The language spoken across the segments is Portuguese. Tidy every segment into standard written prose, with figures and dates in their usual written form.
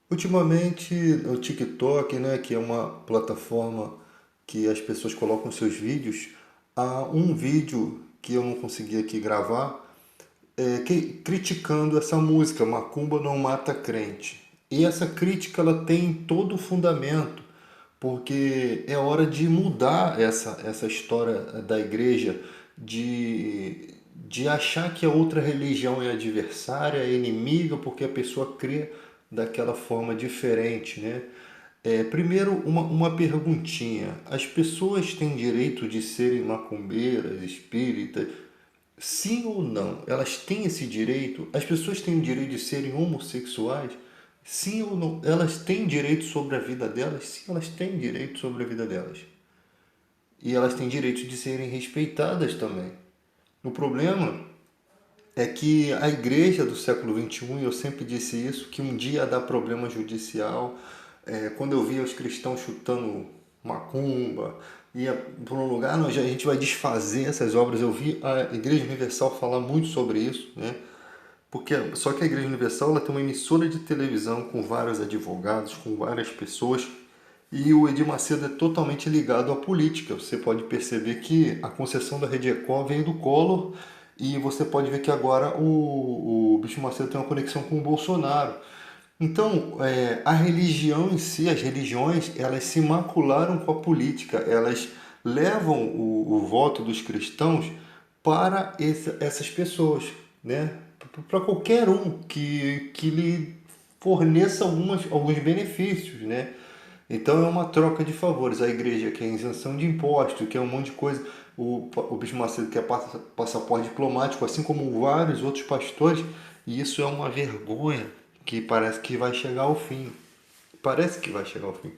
Ultimamente, o TikTok, né, que é uma plataforma que as pessoas colocam seus vídeos, há um vídeo que eu não consegui aqui gravar, criticando essa música, Macumba não mata crente. E essa crítica ela tem todo o fundamento, porque é hora de mudar essa história da igreja, de achar que a outra religião é adversária, é inimiga, porque a pessoa crê daquela forma diferente, né? Primeiro, uma perguntinha. As pessoas têm direito de serem macumbeiras, espíritas? Sim ou não? Elas têm esse direito? As pessoas têm o direito de serem homossexuais? Sim ou não? Elas têm direito sobre a vida delas? Sim, elas têm direito sobre a vida delas. E elas têm direito de serem respeitadas também. O problema é que a igreja do século XXI, e eu sempre disse isso, que um dia dá problema judicial. Quando eu via os cristãos chutando macumba, ia para um lugar, não, a gente vai desfazer essas obras. Eu vi a Igreja Universal falar muito sobre isso, né? Só que a Igreja Universal ela tem uma emissora de televisão com vários advogados, com várias pessoas, e o Edir Macedo é totalmente ligado à política. Você pode perceber que a concessão da Rede Record veio do Collor, e você pode ver que agora o Bicho Macedo tem uma conexão com o Bolsonaro. Então, a religião em si, as religiões, elas se macularam com a política, elas levam o voto dos cristãos para essas pessoas, né? Para qualquer um que lhe forneça alguns benefícios, né? Então é uma troca de favores. A igreja quer isenção de impostos, quer um monte de coisa. O Bispo Macedo quer passaporte diplomático, assim como vários outros pastores, e isso é uma vergonha que parece que vai chegar ao fim. Parece que vai chegar ao fim.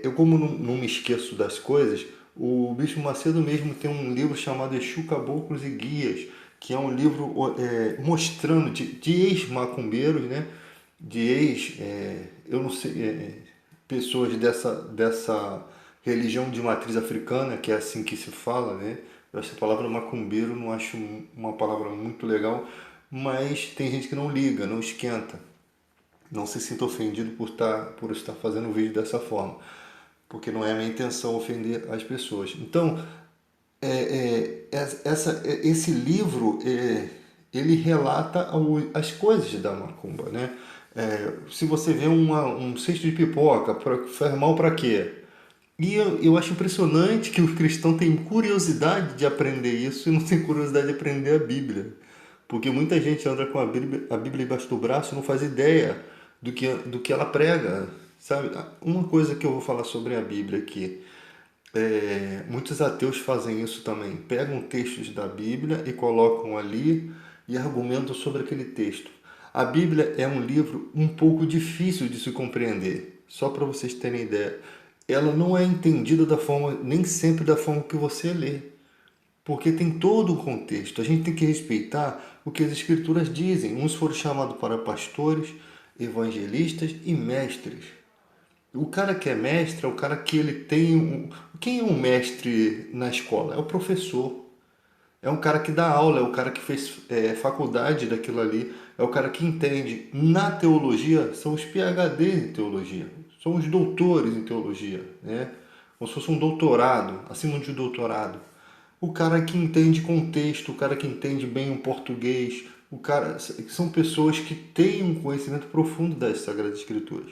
Eu, como não me esqueço das coisas, o Bispo Macedo mesmo tem um livro chamado Exu, Caboclos e Guias, que é um livro mostrando de ex-macumbeiros, né? De ex, eu não sei, pessoas dessa religião de matriz africana, que é assim que se fala, né? Eu acho a palavra macumbeiro, não acho uma palavra muito legal, mas tem gente que não liga, não esquenta. Não se sinta ofendido por estar fazendo o vídeo dessa forma, porque não é a minha intenção ofender as pessoas. Então, esse livro ele relata as coisas da macumba, né? Se você vê um cesto de pipoca, faz mal para quê? E eu acho impressionante que o cristão tem curiosidade de aprender isso e não tem curiosidade de aprender a Bíblia. Porque muita gente anda com a Bíblia embaixo do braço e não faz ideia do que ela prega, sabe? Uma coisa que eu vou falar sobre a Bíblia aqui. Muitos ateus fazem isso também. Pegam textos da Bíblia e colocam ali e argumentam sobre aquele texto. A Bíblia é um livro um pouco difícil de se compreender, só para vocês terem ideia. Ela não é entendida nem sempre da forma que você lê, porque tem todo o contexto. A gente tem que respeitar o que as escrituras dizem. Uns foram chamados para pastores, evangelistas e mestres. O cara que é mestre é o cara que ele tem Quem é um mestre na escola? É o professor. É um cara que dá aula, é o cara que fez faculdade daquilo ali, é o cara que entende. Na teologia, são os PhDs em teologia, são os doutores em teologia, né? Como se fosse um doutorado, acima de um doutorado. O cara que entende contexto, o cara que entende bem o português, são pessoas que têm um conhecimento profundo das Sagradas Escrituras,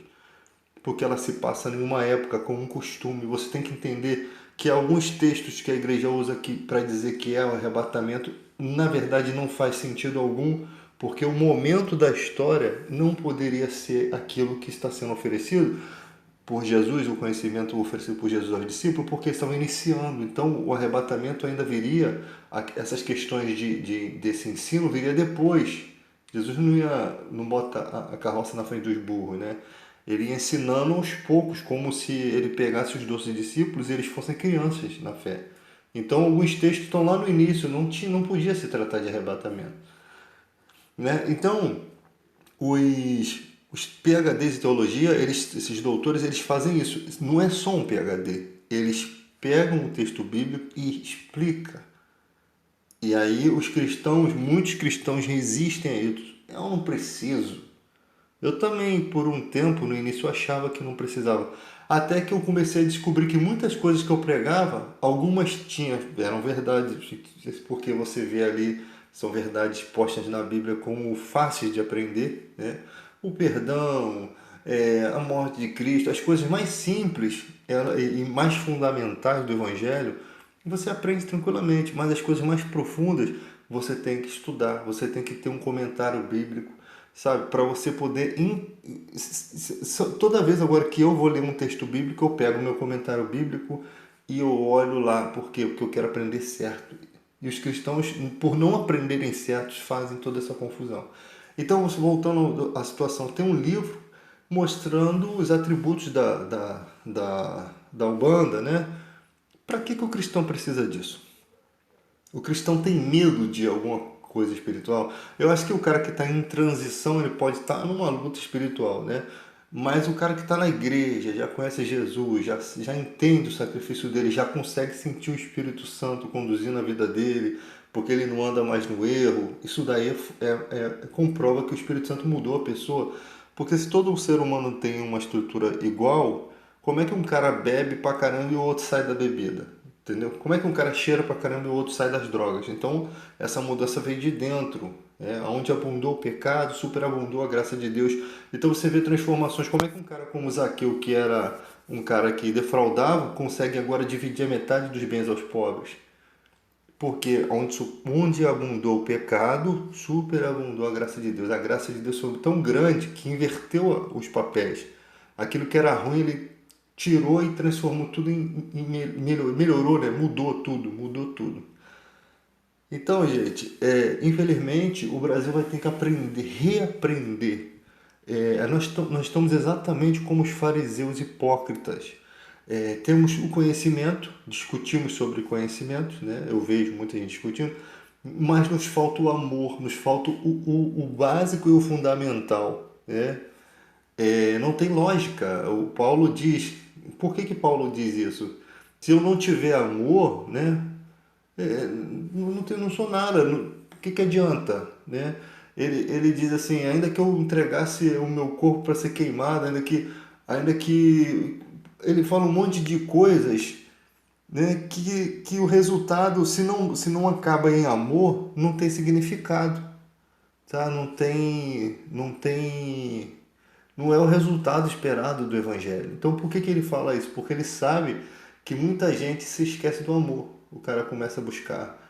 porque ela se passa em uma época com um costume. Você tem que entender que alguns textos que a igreja usa aqui para dizer que é o arrebatamento, na verdade não faz sentido algum, porque o momento da história não poderia ser aquilo que está sendo oferecido por Jesus, o conhecimento oferecido por Jesus aos discípulos, porque eles estavam iniciando. Então o arrebatamento ainda viria, essas questões desse ensino viria depois. Jesus não bota a carroça na frente dos burros, né? Ele ia ensinando aos poucos, como se ele pegasse os 12 discípulos e eles fossem crianças na fé. Então alguns textos estão lá no início, não podia se tratar de arrebatamento, né? Então os PhDs em teologia, esses doutores, eles fazem isso. Não é só um PhD. Eles pegam o texto bíblico e explicam. E aí muitos cristãos resistem a isso. Eu não preciso. Eu também, por um tempo, no início, eu achava que não precisava. Até que eu comecei a descobrir que muitas coisas que eu pregava, algumas tinham, eram verdades, porque você vê ali, são verdades postas na Bíblia como fáceis de aprender, né? O perdão, a morte de Cristo, as coisas mais simples e mais fundamentais do Evangelho, você aprende tranquilamente, mas as coisas mais profundas você tem que estudar, você tem que ter um comentário bíblico, sabe? Para você poder. Toda vez agora que eu vou ler um texto bíblico, eu pego o meu comentário bíblico e eu olho lá. Por quê? Porque eu quero aprender certo. E os cristãos, por não aprenderem certos, fazem toda essa confusão. Então, voltando à situação, tem um livro mostrando os atributos da Umbanda, né? Para que o cristão precisa disso? O cristão tem medo de alguma coisa espiritual? Eu acho que o cara que está em transição, ele pode estar numa luta espiritual, né? Mas o cara que está na igreja, já conhece Jesus, já entende o sacrifício dele, já consegue sentir o Espírito Santo conduzindo a vida dele, porque ele não anda mais no erro. Isso daí comprova que o Espírito Santo mudou a pessoa. Porque se todo ser humano tem uma estrutura igual, como é que um cara bebe pra caramba e o outro sai da bebida? Entendeu? Como é que um cara cheira pra caramba e o outro sai das drogas? Então, essa mudança veio de dentro. Onde abundou o pecado, superabundou a graça de Deus. Então você vê transformações. Como é que um cara como Zaqueu, que era um cara que defraudava, consegue agora dividir a metade dos bens aos pobres? Porque onde abundou o pecado, superabundou a graça de Deus. A graça de Deus foi tão grande que inverteu os papéis. Aquilo que era ruim, ele tirou e transformou tudo melhorou, né? Mudou tudo, mudou tudo. Então, gente, infelizmente o Brasil vai ter que aprender, reaprender. Nós estamos exatamente como os fariseus hipócritas. Temos o conhecimento, discutimos sobre conhecimento, né? Eu vejo muita gente discutindo, mas nos falta o amor, nos falta o básico e o fundamental, né? Não tem lógica. O Paulo diz, por que Paulo diz isso? Se eu não tiver amor, né? Não sou nada, o que adianta, né? Ele diz assim, ainda que eu entregasse o meu corpo para ser queimado, ainda que ele fala um monte de coisas, né? Que o resultado, se não acaba em amor, não tem significado, tá? Não é o resultado esperado do Evangelho. Então por que ele fala isso? Porque ele sabe que muita gente se esquece do amor. O cara começa a buscar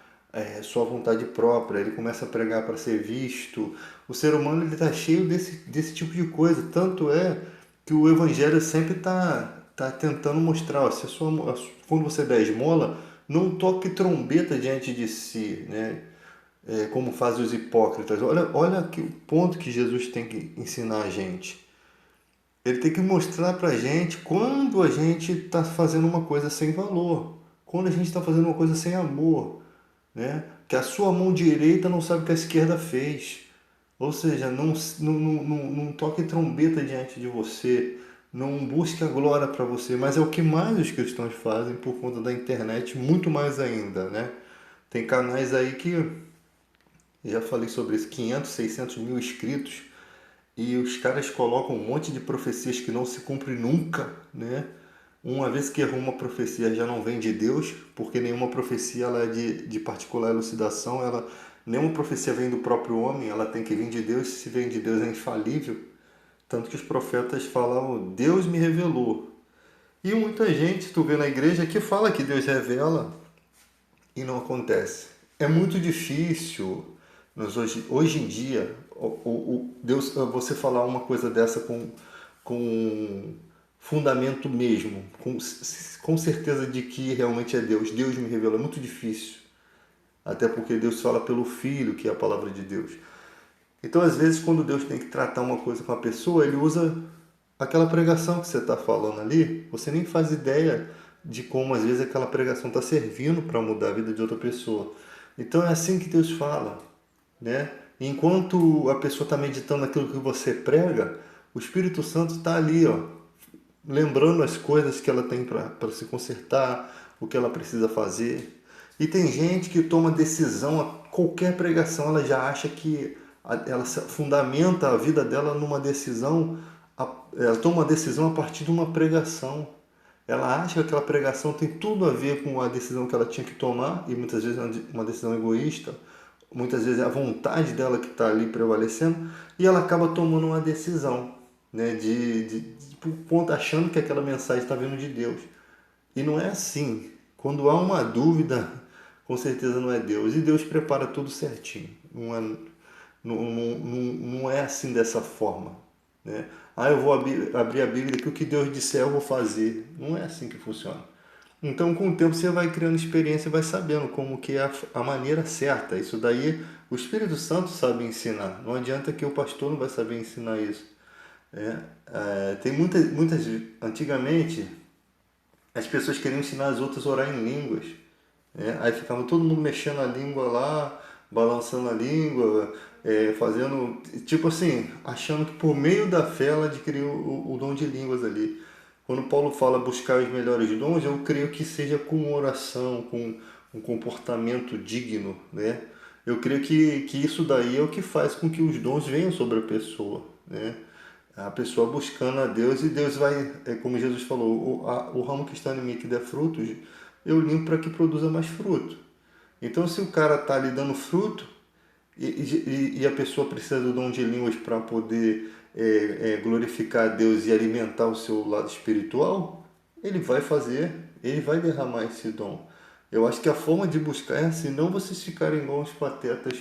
sua vontade própria, ele começa a pregar para ser visto. O ser humano ele está cheio desse tipo de coisa. Tanto é que o Evangelho sempre tá tentando mostrar, ó, se quando você der esmola, não toque trombeta diante de si, né? Como fazem os hipócritas. Olha aqui o ponto que Jesus tem que ensinar a gente. Ele tem que mostrar pra gente quando a gente está fazendo uma coisa sem valor, quando a gente está fazendo uma coisa sem amor, né? Que a sua mão direita não sabe o que a esquerda fez. Ou seja, não toque trombeta diante de você, não busque a glória para você, mas é o que mais os cristãos fazem por conta da internet, muito mais ainda, né? Tem canais aí que, já falei sobre isso, 500, 600 mil inscritos, e os caras colocam um monte de profecias que não se cumprem nunca, né? Uma vez que errou uma profecia já não vem de Deus, porque nenhuma profecia ela é de particular elucidação, nenhuma profecia vem do próprio homem, ela tem que vir de Deus, se vem de Deus é infalível. Tanto que os profetas falavam, Deus me revelou. E muita gente, tu vê na igreja, que fala que Deus revela e não acontece. É muito difícil hoje em dia Deus, você falar uma coisa dessa com fundamento mesmo, com certeza de que realmente é Deus. Deus me revelou, é muito difícil. Até porque Deus fala pelo Filho, que é a palavra de Deus. Então, às vezes, quando Deus tem que tratar uma coisa com a pessoa, ele usa aquela pregação que você está falando ali, você nem faz ideia de como, às vezes, aquela pregação está servindo para mudar a vida de outra pessoa. Então, é assim que Deus fala, né? Enquanto a pessoa está meditando aquilo que você prega, o Espírito Santo está ali, ó, lembrando as coisas que ela tem para se consertar, o que ela precisa fazer. E tem gente que toma decisão a qualquer pregação, ela já acha que ela fundamenta a vida dela numa decisão, ela toma uma decisão a partir de uma pregação. Ela acha que aquela pregação tem tudo a ver com a decisão que ela tinha que tomar, e muitas vezes é uma decisão egoísta, muitas vezes é a vontade dela que está ali prevalecendo, e ela acaba tomando uma decisão, né, por conta, achando que aquela mensagem está vindo de Deus. E não é assim. Quando há uma dúvida, com certeza não é Deus. E Deus prepara tudo certinho. Não é assim dessa forma, né? Ah, eu vou abrir a Bíblia que o que Deus disser eu vou fazer. Não é assim que funciona. Então, com o tempo, você vai criando experiência e vai sabendo como que é a maneira certa. Isso daí, o Espírito Santo sabe ensinar. Não adianta que o pastor não vai saber ensinar isso. Tem muitas... Antigamente, as pessoas queriam ensinar as outras a orar em línguas. Aí ficava todo mundo mexendo a língua lá, balançando a língua, fazendo, tipo assim, achando que por meio da fé ela adquiriu o dom de línguas ali. Quando Paulo fala buscar os melhores dons, eu creio que seja com oração, com um comportamento digno, né? Eu creio que isso daí é o que faz com que os dons venham sobre a pessoa, né? A pessoa buscando a Deus, e Deus vai, como Jesus falou, o ramo que está em mim que der frutos, eu limpo para que produza mais fruto. Então, se o cara está ali dando fruto e a pessoa precisa do dom de línguas para poder glorificar a Deus e alimentar o seu lado espiritual, ele vai fazer, ele vai derramar esse dom. Eu acho que a forma de buscar é assim, não vocês ficarem igual os patetas,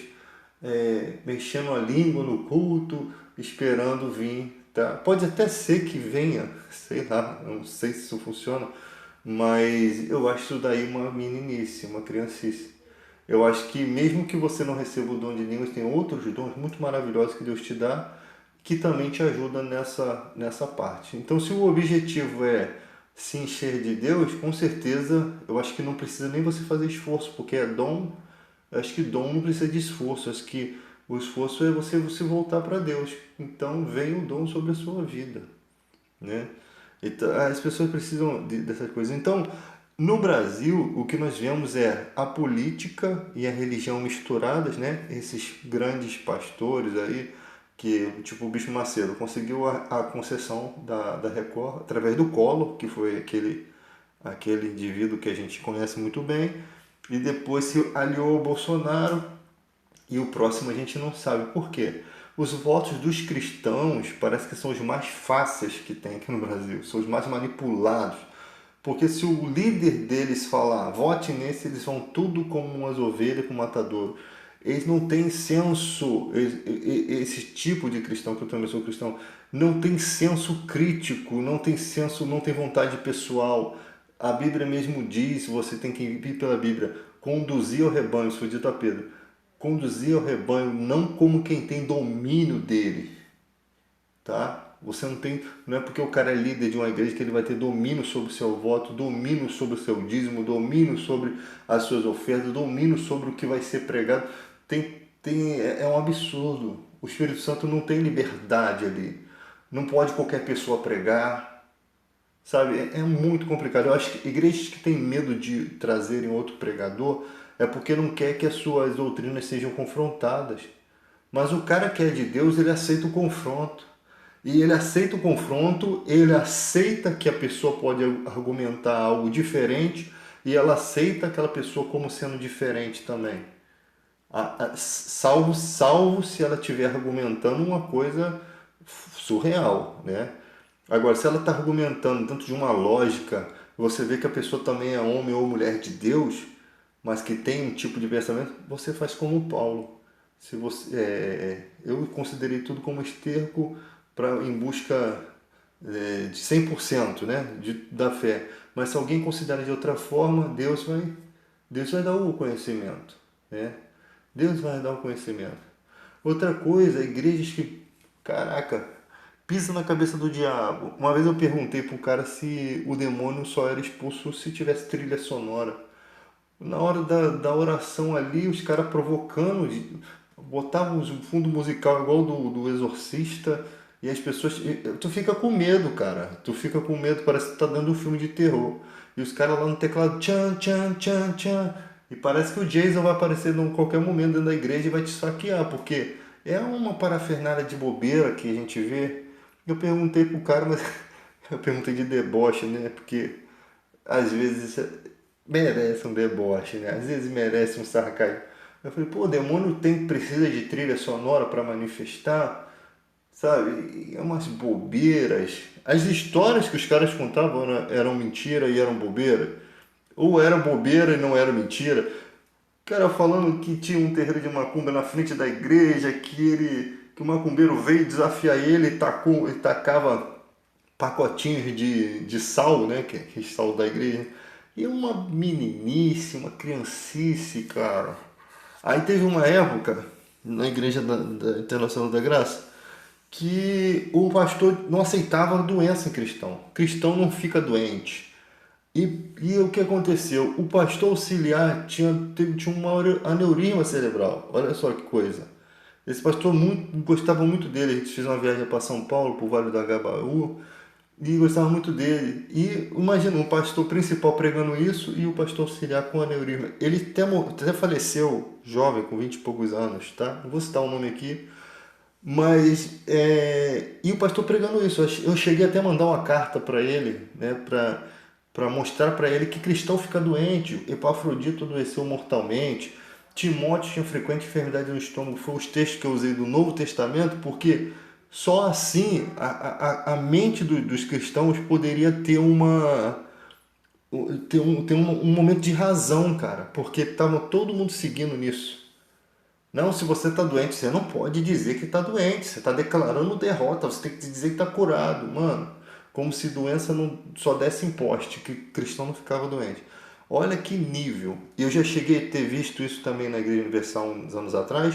mexendo a língua no culto, esperando vir. Tá? Pode até ser que venha, sei lá, não sei se isso funciona, mas eu acho isso daí uma meninice, uma criancice. Eu acho que mesmo que você não receba o dom de línguas, tem outros dons muito maravilhosos que Deus te dá, que também te ajudam nessa parte. Então, se o objetivo é se encher de Deus, com certeza, eu acho que não precisa nem você fazer esforço, porque é dom. Eu acho que dom não precisa de esforço, eu acho que o esforço é você se voltar para Deus. Então, vem o dom sobre a sua vida, né? Então, as pessoas precisam dessas coisas. Então, no Brasil, o que nós vemos é a política e a religião misturadas, né? Esses grandes pastores aí, que tipo o Bispo Macedo, conseguiu a concessão da Record através do Collor, que foi aquele indivíduo que a gente conhece muito bem, e depois se aliou ao Bolsonaro, e o próximo a gente não sabe por quê. Os votos dos cristãos parece que são os mais fáceis que tem aqui no Brasil, são os mais manipulados. Porque se o líder deles falar, vote nesse, eles vão tudo como umas ovelhas com matadouro. Eles não têm senso, esse tipo de cristão, que eu também sou cristão, não tem senso crítico, não tem senso, não tem vontade pessoal. A Bíblia mesmo diz, você tem que ir pela Bíblia, conduzir ao rebanho, isso foi dito a Pedro, conduzir ao rebanho não como quem tem domínio dele, tá? Você não é porque o cara é líder de uma igreja que ele vai ter domínio sobre o seu voto, domínio sobre o seu dízimo, domínio sobre as suas ofertas, domínio sobre o que vai ser pregado. É um absurdo. O Espírito Santo não tem liberdade ali. Não pode qualquer pessoa pregar, sabe? É muito complicado. Eu acho que igrejas que têm medo de trazerem outro pregador é porque não quer que as suas doutrinas sejam confrontadas. Mas o cara que é de Deus, ele aceita o confronto. E ele aceita o confronto, ele aceita que a pessoa pode argumentar algo diferente, e ela aceita aquela pessoa como sendo diferente também. Salvo se ela estiver argumentando uma coisa surreal, né? Agora, se ela está argumentando dentro de uma lógica, você vê que a pessoa também é homem ou mulher de Deus, mas que tem um tipo de pensamento, você faz como Paulo. Se você, eu considerei tudo como esterco em busca de 100%, né, da fé. Mas se alguém considera de outra forma, Deus vai dar o conhecimento, né? Deus vai dar o conhecimento. Outra coisa, igrejas que, caraca, pisa na cabeça do diabo. Uma vez eu perguntei para um cara se o demônio só era expulso se tivesse trilha sonora. Na hora da oração ali, os caras provocando, botavam um fundo musical igual do Exorcista, e as pessoas. Tu fica com medo, cara. Tu fica com medo, parece que tá dando um filme de terror. E os caras lá no teclado, tchan, tchan, tchan, tchan. E parece que o Jason vai aparecer em qualquer momento dentro da igreja e vai te saquear, porque É uma parafernália de bobeira que a gente vê. Eu perguntei pro cara, mas eu perguntei de deboche, né? Porque às vezes merece um deboche, né? Às vezes merece um sarcasmo. Eu falei, pô, o demônio precisa de trilha sonora para manifestar, sabe? E é umas bobeiras. As histórias que os caras contavam eram mentira e eram bobeira. Ou era bobeira e não era mentira. Cara, falando que tinha um terreiro de macumba na frente da igreja, que o macumbeiro veio desafiar ele e tacava pacotinhos de sal, né? Que é sal da igreja. E uma meninice, uma criancice, cara. Aí teve uma época, na igreja da Internacional da Graça, que o pastor não aceitava doença em cristão. Cristão não fica doente. E o que aconteceu? O pastor auxiliar tinha um aneurisma cerebral. Olha só que coisa. Esse pastor gostava muito dele. A gente fez uma viagem para São Paulo, para o Vale do Agabaú, e gostava muito dele. E imagina, o pastor principal pregando isso e o pastor auxiliar com aneurisma. Ele até faleceu jovem, com 20 e poucos anos, tá? Não vou citar o nome aqui. Mas, e o pastor pregando isso, eu cheguei até a mandar uma carta para ele, né, para mostrar para ele que cristão fica doente, Epafrodito adoeceu mortalmente, Timóteo tinha frequente enfermidade no estômago, foi os textos que eu usei do Novo Testamento, porque só assim a mente dos cristãos poderia ter um momento de razão, cara, porque estava todo mundo seguindo nisso. Não, se você está doente, você não pode dizer que está doente. Você está declarando derrota. Você tem que dizer que está curado. Mano, como se doença não só desse imposte, que cristão não ficava doente. Olha que nível. Eu já cheguei a ter visto isso também na Igreja Universal uns anos atrás.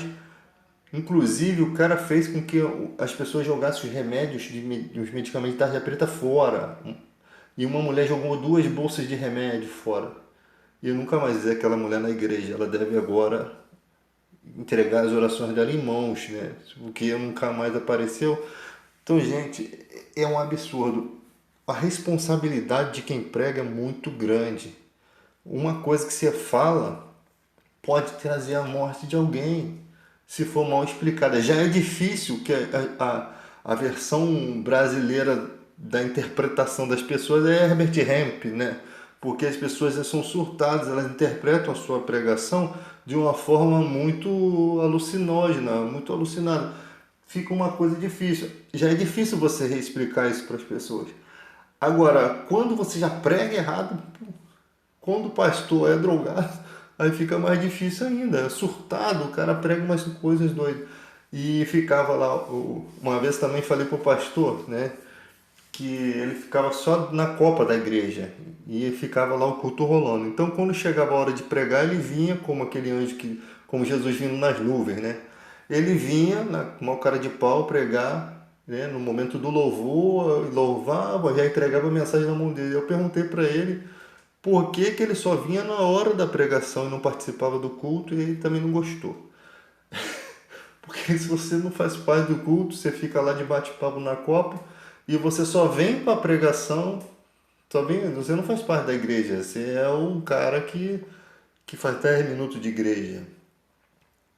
Inclusive, o cara fez com que as pessoas jogassem os remédios, os medicamentos de tarja preta fora. E uma mulher jogou 2 bolsas de remédio fora. E eu nunca mais vi aquela mulher na igreja. Ela deve agora entregar as orações dela em mãos, né? Porque nunca mais apareceu. Então, gente, é um absurdo. A responsabilidade de quem prega é muito grande. Uma coisa que você fala pode trazer a morte de alguém, se for mal explicada. Já é difícil que a versão brasileira da interpretação das pessoas é Herbert Hemp, né? Porque as pessoas são surtadas, elas interpretam a sua pregação de uma forma muito alucinógena, muito alucinada. Fica uma coisa difícil. Já é difícil você reexplicar isso para as pessoas. Agora, quando você já prega errado, quando o pastor é drogado, aí fica mais difícil ainda. É surtado, o cara prega umas coisas doidas. E ficava lá, uma vez também falei pro pastor, né, que ele ficava só na copa da igreja e ficava lá o culto rolando. Então, quando chegava a hora de pregar, ele vinha como aquele anjo como Jesus vindo nas nuvens, né? Ele vinha, com uma cara de pau, pregar, né? No momento do louvor, louvava, já entregava a mensagem na mão dele. Eu perguntei para ele por que que ele só vinha na hora da pregação e não participava do culto, e ele também não gostou. Porque se você não faz parte do culto, você fica lá de bate-papo na copa e você só vem para a pregação, só vem, você não faz parte da igreja, você é um cara que faz 10 minutos de igreja.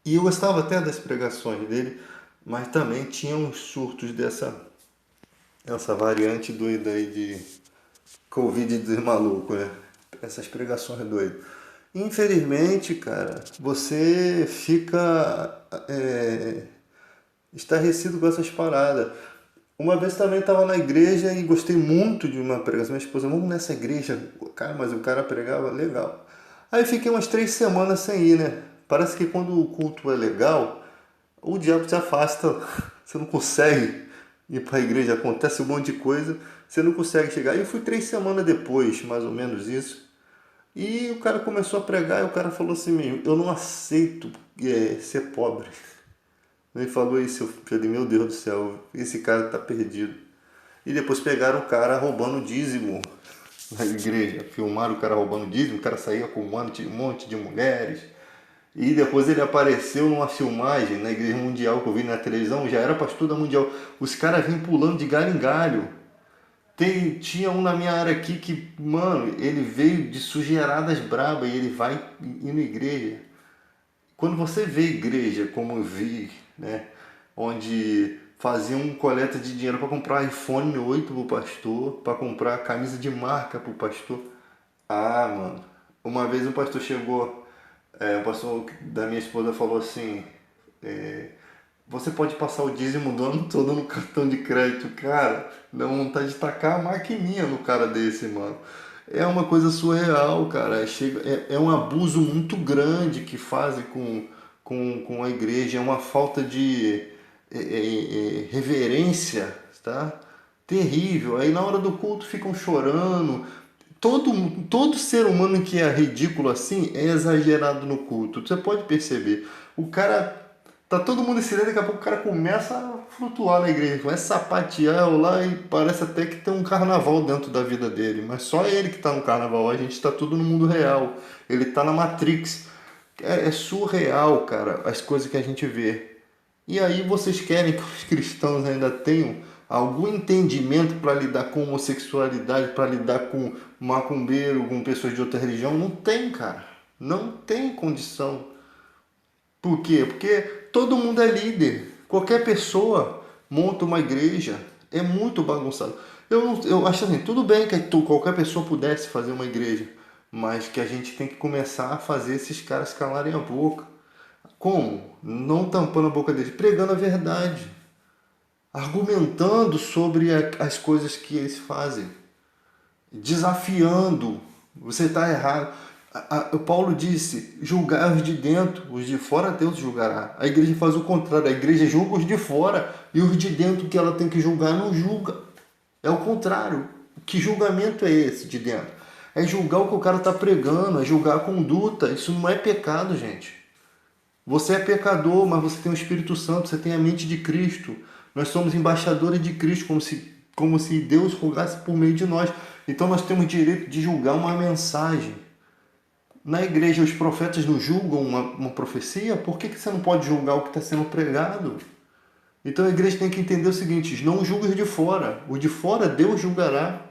E eu gostava até das pregações dele, mas também tinha uns surtos essa variante doida aí de Covid dos malucos, né? Essas pregações doidas. Infelizmente, cara, você fica estarrecido com essas paradas. Uma vez também estava na igreja e gostei muito de uma pregação. Minha esposa, vamos nessa igreja. Cara, mas o cara pregava legal. Aí fiquei umas 3 semanas sem ir, né? Parece que quando o culto é legal, o diabo te afasta. Você não consegue ir para a igreja, acontece um monte de coisa, você não consegue chegar. Eu fui 3 semanas depois, mais ou menos isso. E o cara começou a pregar e o cara falou assim, eu não aceito ser pobre. Ele falou isso, eu falei, meu Deus do céu, esse cara tá perdido. E depois pegaram o cara roubando dízimo na igreja. Filmaram o cara roubando dízimo, o cara saía com um monte de mulheres. E depois ele apareceu numa filmagem na Igreja Mundial que eu vi na televisão, já era pastor da Mundial. Os caras vinham pulando de galho em galho. Tinha um na minha área aqui que, mano, ele veio de sujeiradas braba e ele vai indo na igreja. Quando você vê igreja como eu vi, né? onde faziam coleta de dinheiro para comprar iPhone 8 pro pastor, para comprar camisa de marca pro pastor. Ah, mano, uma vez um pastor chegou, o pastor da minha esposa falou assim, você pode passar o dízimo do ano todo no cartão de crédito, cara. Dá vontade de tacar a maquininha no cara desse, mano. É uma coisa surreal, cara. É um abuso muito grande que fazem com a igreja. É uma falta de reverência, tá? Terrível. Aí na hora do culto ficam chorando. Todo ser humano que é ridículo assim é exagerado no culto. Você pode perceber. O cara. Tá todo mundo em silêncio, daqui a pouco o cara começa a flutuar na igreja, começa a sapatear lá e parece até que tem um carnaval dentro da vida dele. Mas só ele que tá no carnaval, a gente tá tudo no mundo real. Ele tá na Matrix. É surreal, cara, as coisas que a gente vê. E aí vocês querem que os cristãos ainda tenham algum entendimento para lidar com homossexualidade, para lidar com macumbeiro, com pessoas de outra religião? Não tem, cara. Não tem condição. Por quê? Porque todo mundo é líder. Qualquer pessoa monta uma igreja. É muito bagunçado. Eu acho assim, tudo bem que qualquer pessoa pudesse fazer uma igreja, mas que a gente tem que começar a fazer esses caras calarem a boca. Como? Não tampando a boca deles, pregando a verdade, argumentando sobre as coisas que eles fazem, desafiando. Você está errado. O Paulo disse, julgar os de dentro, os de fora Deus julgará. A igreja faz o contrário, a igreja julga os de fora e os de dentro que ela tem que julgar não julga. É o contrário. Que julgamento é esse de dentro? É julgar o que o cara está pregando, é julgar a conduta. Isso não é pecado, gente. Você é pecador, mas você tem o Espírito Santo, você tem a mente de Cristo. Nós somos embaixadores de Cristo, como se Deus rogasse por meio de nós. Então nós temos direito de julgar uma mensagem. Na igreja os profetas não julgam uma profecia, por que você não pode julgar o que está sendo pregado? Então a igreja tem que entender o seguinte, não julgue os de fora. O de fora Deus julgará.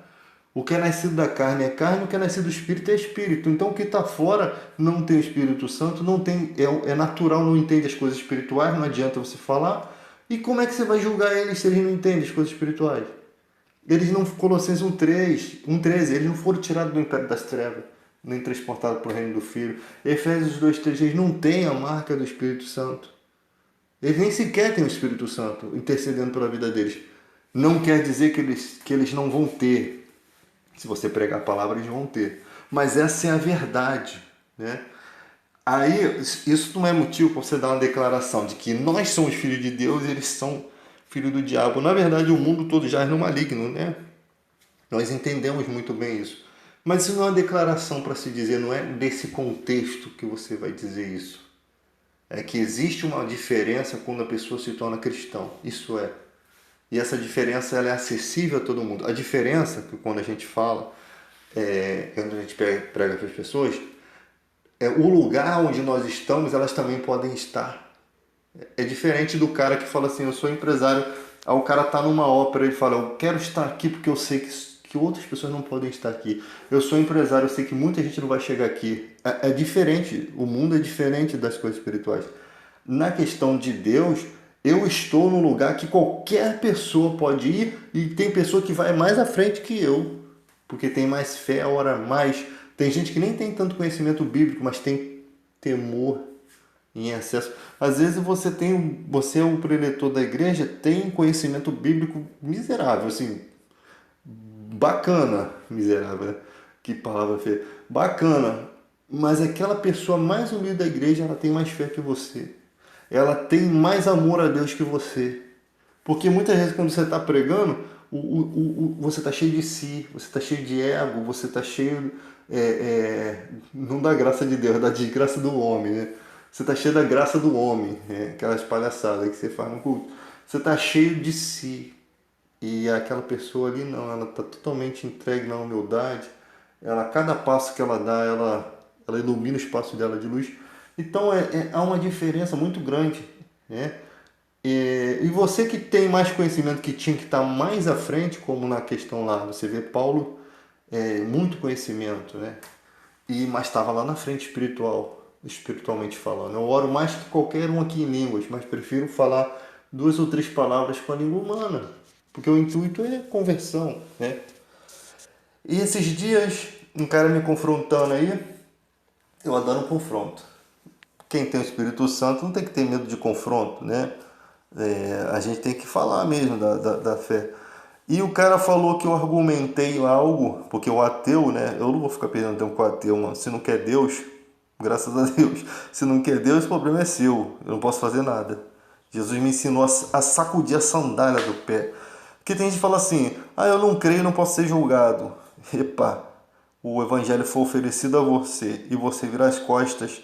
O que é nascido da carne é carne, o que é nascido do Espírito é Espírito. Então o que está fora não tem o Espírito Santo, não tem, é natural, não entende as coisas espirituais, não adianta você falar. E como é que você vai julgar eles se eles não entendem as coisas espirituais? Eles não, Colossenses 1:13, eles não foram tirados do império das trevas, nem transportados para o reino do Filho. Efésios 2:3, eles não têm a marca do Espírito Santo. Eles nem sequer têm o Espírito Santo intercedendo pela vida deles. Não quer dizer que eles não vão ter. Se você pregar a palavra, eles vão ter. Mas essa é a verdade, né? Aí, isso não é motivo para você dar uma declaração de que nós somos filhos de Deus e eles são filhos do diabo. Na verdade, o mundo todo já é no maligno, né? Nós entendemos muito bem isso. Mas isso não é uma declaração para se dizer, não é desse contexto que você vai dizer isso. É que existe uma diferença quando a pessoa se torna cristão. Isso é. E essa diferença ela é acessível a todo mundo. A diferença, que quando a gente fala, quando a gente prega para as pessoas, é o lugar onde nós estamos, elas também podem estar. É diferente do cara que fala assim, eu sou empresário, aí o cara tá numa ópera e fala, eu quero estar aqui porque eu sei que outras pessoas não podem estar aqui. Eu sou empresário, eu sei que muita gente não vai chegar aqui. É diferente, o mundo é diferente das coisas espirituais. Na questão de Deus, eu estou num lugar que qualquer pessoa pode ir e tem pessoa que vai mais à frente que eu, porque tem mais fé, ora mais. Tem gente que nem tem tanto conhecimento bíblico, mas tem temor em excesso. Às vezes você é um preletor da igreja, tem conhecimento bíblico miserável, assim, bacana, miserável, né? Que palavra feia. Bacana, mas aquela pessoa mais humilde da igreja, ela tem mais fé que você. Ela tem mais amor a Deus que você. Porque muitas vezes quando você está pregando, você está cheio de si, você está cheio de ego, você está cheio, não da graça de Deus, da desgraça do homem, né? Você está cheio da graça do homem, aquelas palhaçadas que você faz no culto. Você está cheio de si. E aquela pessoa ali não, ela está totalmente entregue na humildade. Ela, cada passo que ela dá, ela ilumina o espaço dela de luz. Então há uma diferença muito grande, né? E você que tem mais conhecimento, que tinha que estar mais à frente, como na questão lá, você vê Paulo, muito conhecimento, né? Mas estava lá na frente espiritualmente falando. Eu oro mais que qualquer um aqui em línguas, mas prefiro falar 2 ou 3 palavras com a língua humana, porque o intuito é conversão, né? E esses dias, um cara me confrontando aí, eu adoro um confronto. Quem tem o Espírito Santo não tem que ter medo de confronto, né? A gente tem que falar mesmo da fé. E o cara falou que eu argumentei algo, porque o ateu, né? Eu não vou ficar perdendo tempo com o ateu, mano. Se não quer Deus, graças a Deus. Se não quer Deus, o problema é seu. Eu não posso fazer nada. Jesus me ensinou a sacudir a sandália do pé. Porque tem gente que fala assim, eu não creio, não posso ser julgado. Epa, o evangelho foi oferecido a você e você virar as costas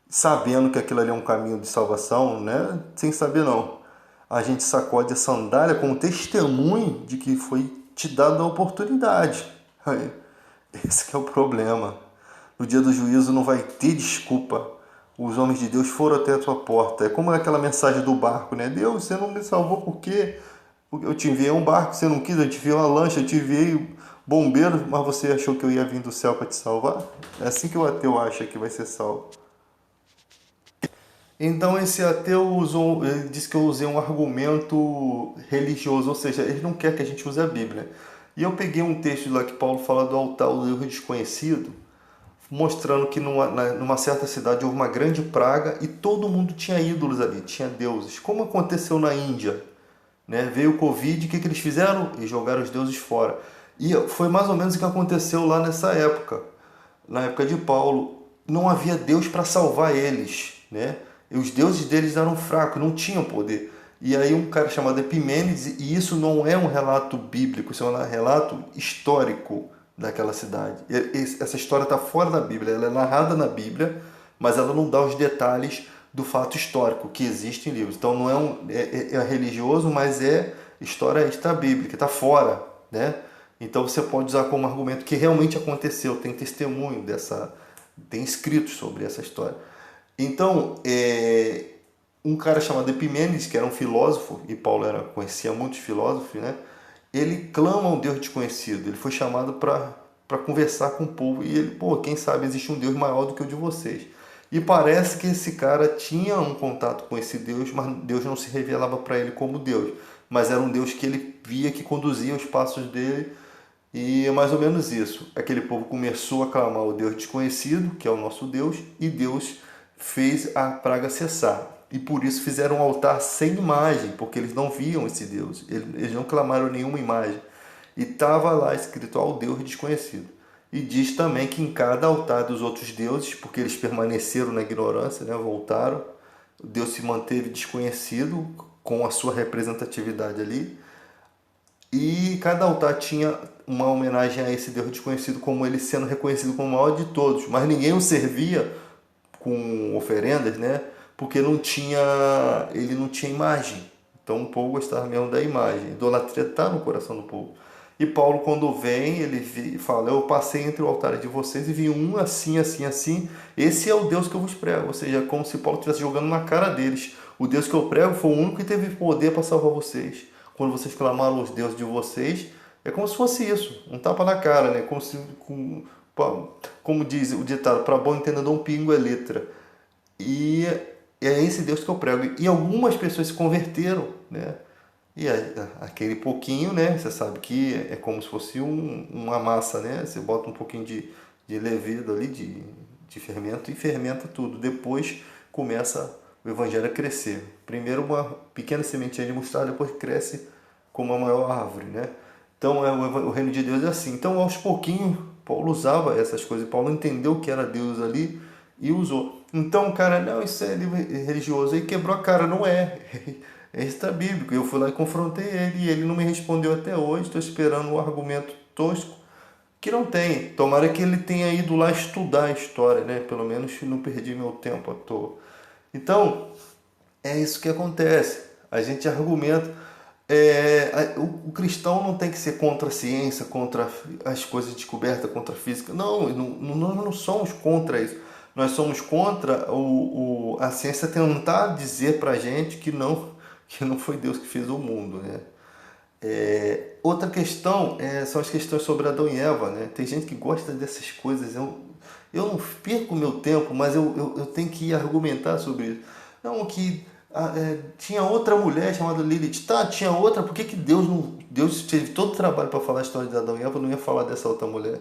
sabendo que aquilo ali é um caminho de salvação, né? Sem saber não. A gente sacode a sandália como testemunho de que foi te dada a oportunidade. Esse que é o problema. No dia do juízo não vai ter desculpa. Os homens de Deus foram até a tua porta. É como aquela mensagem do barco, né? Deus, você não me salvou por quê? Eu te enviei um barco, você não quis, eu te enviei uma lancha, eu te enviei bombeiro, mas você achou que eu ia vir do céu para te salvar? É assim que o ateu acha que vai ser salvo. Então esse ateu usou, ele disse que eu usei um argumento religioso, ou seja, ele não quer que a gente use a Bíblia. E eu peguei um texto lá que Paulo fala do altar do Deus desconhecido, mostrando que numa certa cidade houve uma grande praga e todo mundo tinha ídolos ali, tinha deuses. Como aconteceu na Índia, né? Veio o Covid, o que eles fizeram? Eles jogaram os deuses fora. E foi mais ou menos o que aconteceu lá nessa época. Na época de Paulo, não havia Deus para salvar eles, né? E os deuses deles eram fracos, não tinham poder. E aí um cara chamado Epimênides, e isso não é um relato bíblico, isso é um relato histórico daquela cidade. Essa história está fora da Bíblia, ela é narrada na Bíblia, mas ela não dá os detalhes do fato histórico que existe em livros. Então não é religioso, mas é história extra-bíblica, está fora, né? Então você pode usar como argumento que realmente aconteceu, tem testemunho tem escritos sobre essa história. Então, um cara chamado Epimênides, que era um filósofo, e Paulo conhecia muitos filósofos, né? Ele clama um Deus desconhecido, ele foi chamado para conversar com o povo, e ele, quem sabe existe um Deus maior do que o de vocês. E parece que esse cara tinha um contato com esse Deus, mas Deus não se revelava para ele como Deus, mas era um Deus que ele via que conduzia os passos dele, e é mais ou menos isso. Aquele povo começou a clamar o Deus desconhecido, que é o nosso Deus, e Deus fez a praga cessar. E por isso fizeram um altar sem imagem, porque eles não viam esse Deus. Eles não clamaram nenhuma imagem. E estava lá escrito ao Deus desconhecido. E diz também que em cada altar dos outros deuses, porque eles permaneceram na ignorância, né, voltaram, Deus se manteve desconhecido com a sua representatividade ali. E cada altar tinha uma homenagem a esse Deus desconhecido, como ele sendo reconhecido como o maior de todos. Mas ninguém o servia com oferendas, né? Porque ele não tinha imagem. Então o povo gostava mesmo da imagem. A idolatria está no coração do povo. E Paulo, quando vem, ele fala: eu passei entre o altar de vocês e vi um assim, assim, assim. Esse é o Deus que eu vos prego. Ou seja, como se Paulo estivesse jogando na cara deles. O Deus que eu prego foi o único que teve poder para salvar vocês. Quando vocês clamaram os deuses de vocês, é como se fosse isso, um tapa na cara, né? Como diz o ditado, para bom entendedor um pingo é letra. E é esse Deus que eu prego. E algumas pessoas se converteram, né? E aquele pouquinho, né? Você sabe que é como se fosse uma massa, né? Você bota um pouquinho de levedo ali, de fermento, e fermenta tudo. Depois começa o evangelho a crescer. Primeiro uma pequena sementinha de mostarda, depois cresce como a maior árvore, né? Então o reino de Deus é assim. Então aos pouquinhos Paulo usava essas coisas. Paulo entendeu que era Deus ali e usou. Então o cara, não, isso é livro religioso. Aí quebrou a cara, não é. É extra-bíblico. Eu fui lá e confrontei ele e ele não me respondeu até hoje. Estou esperando um argumento tosco que não tem. Tomara que ele tenha ido lá estudar a história, né? Pelo menos não perdi meu tempo à toa. Então, é isso que acontece. A gente argumenta. O cristão não tem que ser contra a ciência, contra as coisas descobertas, contra a física. Não, nós não somos contra isso. Nós somos contra a ciência tentar dizer pra gente que não foi Deus que fez o mundo, né? Outra questão são as questões sobre Adão e Eva, né? Tem gente que gosta dessas coisas. Eu não perco meu tempo, mas eu tenho que argumentar sobre isso. Não, que tinha outra mulher chamada Lilith. Tá, tinha outra, por que que Deus não. Deus teve todo o trabalho para falar a história de Adão e Eva, não ia falar dessa outra mulher?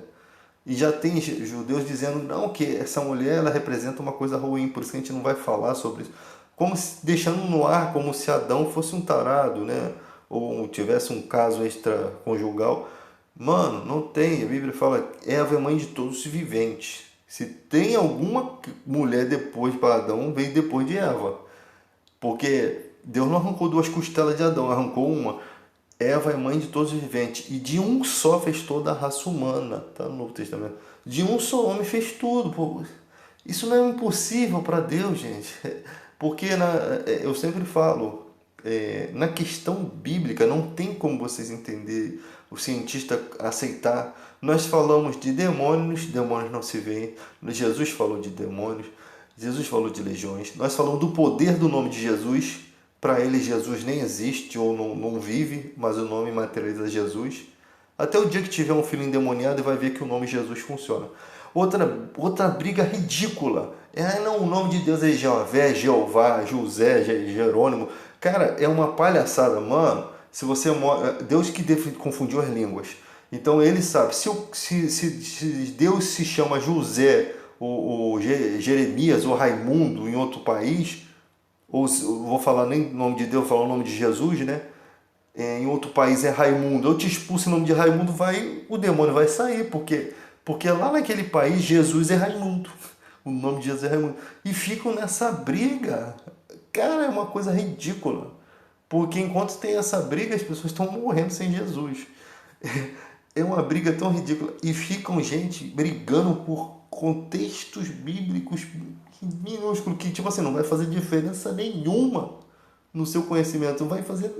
E já tem judeus dizendo, não, que essa mulher ela representa uma coisa ruim, por isso que a gente não vai falar sobre isso. Como se, deixando no ar como se Adão fosse um tarado, né? Ou tivesse um caso extraconjugal. Mano, não tem. A Bíblia fala, Eva é mãe de todos os viventes. Se tem alguma mulher depois para Adão, veio depois de Eva. Porque Deus não arrancou duas costelas de Adão, arrancou uma. Eva é mãe de todos os viventes. E de um só fez toda a raça humana. Tá no Novo Testamento. De um só homem fez tudo. Pô. Isso não é impossível para Deus, gente. Porque eu sempre falo, na questão bíblica, não tem como vocês entenderem, o cientista aceitar. Nós falamos de demônios, demônios não se veem. Jesus falou de demônios, Jesus falou de legiões. Nós falamos do poder do nome de Jesus. Para ele, Jesus nem existe ou não vive, mas o nome materializa Jesus. Até o dia que tiver um filho endemoniado, vai ver que o nome Jesus funciona. Outra briga ridícula. Não, o nome de Deus é Jeové, Jeová, José, Jerônimo. Cara, é uma palhaçada, mano. Se você Deus que confundiu as línguas. Então ele sabe, se Deus se chama José, ou Jeremias, ou Raimundo em outro país, ou vou falar nem o nome de Deus, vou falar o nome de Jesus, né? Em outro país é Raimundo, eu te expulso em nome de Raimundo, o demônio vai sair, porque lá naquele país Jesus é Raimundo, o nome de Jesus é Raimundo, e ficam nessa briga. Cara, é uma coisa ridícula, porque enquanto tem essa briga, as pessoas estão morrendo sem Jesus. É uma briga tão ridícula, e ficam gente brigando por contextos bíblicos minúsculos, que tipo assim, não vai fazer diferença nenhuma no seu conhecimento, não vai fazer.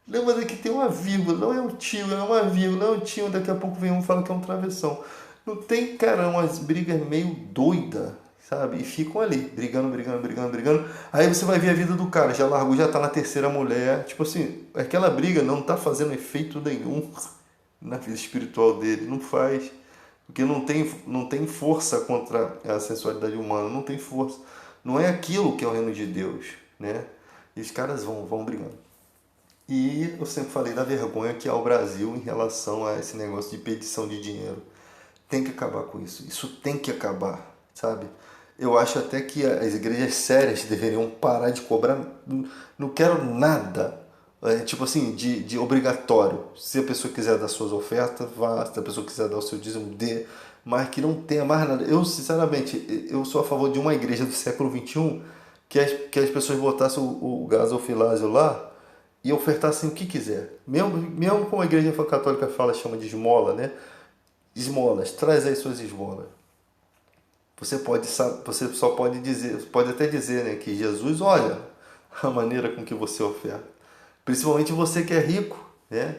Não, mas aqui tem uma vírgula, não é um tio, é uma vírgula, não é um tio, daqui a pouco vem um e fala que é um travessão. Não tem, cara, umas brigas meio doidas, sabe? E ficam ali, brigando. Aí você vai ver a vida do cara, já largou, já tá na terceira mulher. Tipo assim, aquela briga não tá fazendo efeito nenhum na vida espiritual dele, não faz. Porque não tem força contra a sensualidade humana, não tem força. Não é aquilo que é o reino de Deus, né? E os caras vão brigando. E eu sempre falei da vergonha que há o Brasil em relação a esse negócio de pedição de dinheiro. Tem que acabar com isso. Isso tem que acabar, sabe? Eu acho até que as igrejas sérias deveriam parar de cobrar. Não quero nada, tipo assim, de obrigatório. Se a pessoa quiser dar suas ofertas, vá. Se a pessoa quiser dar o seu dízimo, dê. Mas que não tenha mais nada. Eu, sinceramente, eu sou a favor de uma igreja do século XXI que as pessoas botassem o gasofilácio lá e ofertassem o que quiser. Mesmo como a igreja católica fala, chama de esmola, né? Esmolas, traz aí suas esmolas. Você só pode dizer, pode até dizer, né, que Jesus olha a maneira com que você oferta. Principalmente você que é rico, né?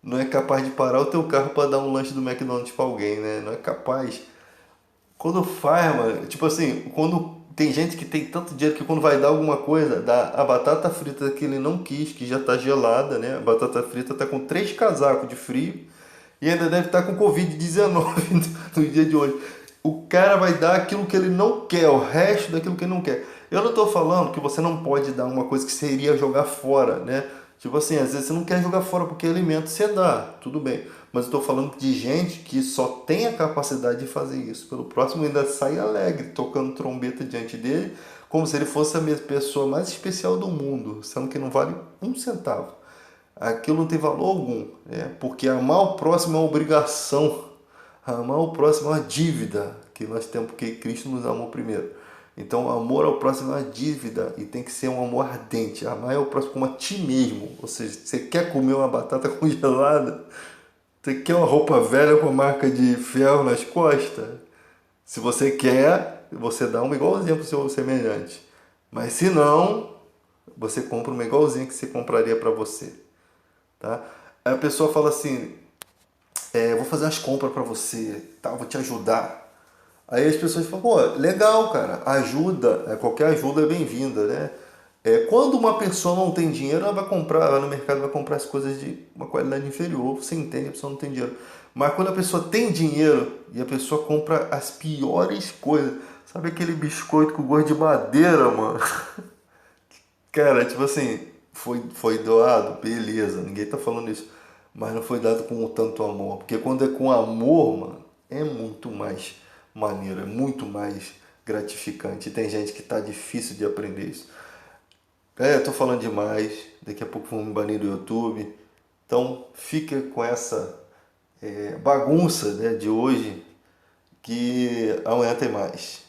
Não é capaz de parar o teu carro para dar um lanche do McDonald's para alguém, né? Não é capaz. Quando faz, mano, tipo assim, quando tem gente que tem tanto dinheiro que quando vai dar alguma coisa, dá a batata frita que ele não quis, que já tá gelada, né? A batata frita tá com 3 casacos de frio e ainda deve estar com Covid-19 no dia de hoje. O cara vai dar aquilo que ele não quer, o resto daquilo que ele não quer. Eu não estou falando que você não pode dar uma coisa que seria jogar fora, né? Tipo assim, às vezes você não quer jogar fora porque é alimento, você dá, tudo bem. Mas eu estou falando de gente que só tem a capacidade de fazer isso. Pelo próximo ainda sai alegre, tocando trombeta diante dele, como se ele fosse a pessoa mais especial do mundo, sendo que não vale um centavo. Aquilo não tem valor algum, né? Porque amar o próximo é uma obrigação. Amar o próximo é uma dívida que nós temos, porque Cristo nos amou primeiro. Então, amor ao próximo é uma dívida e tem que ser um amor ardente. Amar o próximo como a ti mesmo. Ou seja, você quer comer uma batata congelada? Você quer uma roupa velha com a marca de ferro nas costas? Se você quer, você dá uma igualzinha para o seu semelhante. Mas se não, você compra uma igualzinha que você compraria para você. Tá? Aí a pessoa fala assim, vou fazer umas compras para você, tá? Vou te ajudar. Aí as pessoas falam, pô, legal, cara, ajuda, qualquer ajuda é bem-vinda, né? Quando uma pessoa não tem dinheiro, ela vai comprar, ela no mercado vai comprar as coisas de uma qualidade inferior, você entende, a pessoa não tem dinheiro. Mas quando a pessoa tem dinheiro e a pessoa compra as piores coisas, sabe aquele biscoito com gosto de madeira, mano? Cara, tipo assim, foi doado, beleza, ninguém tá falando isso. Mas não foi dado com tanto amor. Porque quando é com amor, mano, é muito mais maneiro, é muito mais gratificante. E tem gente que tá difícil de aprender isso. É, eu tô falando demais, daqui a pouco vão me banir do YouTube. Então fica com essa bagunça, né, de hoje, que amanhã tem mais.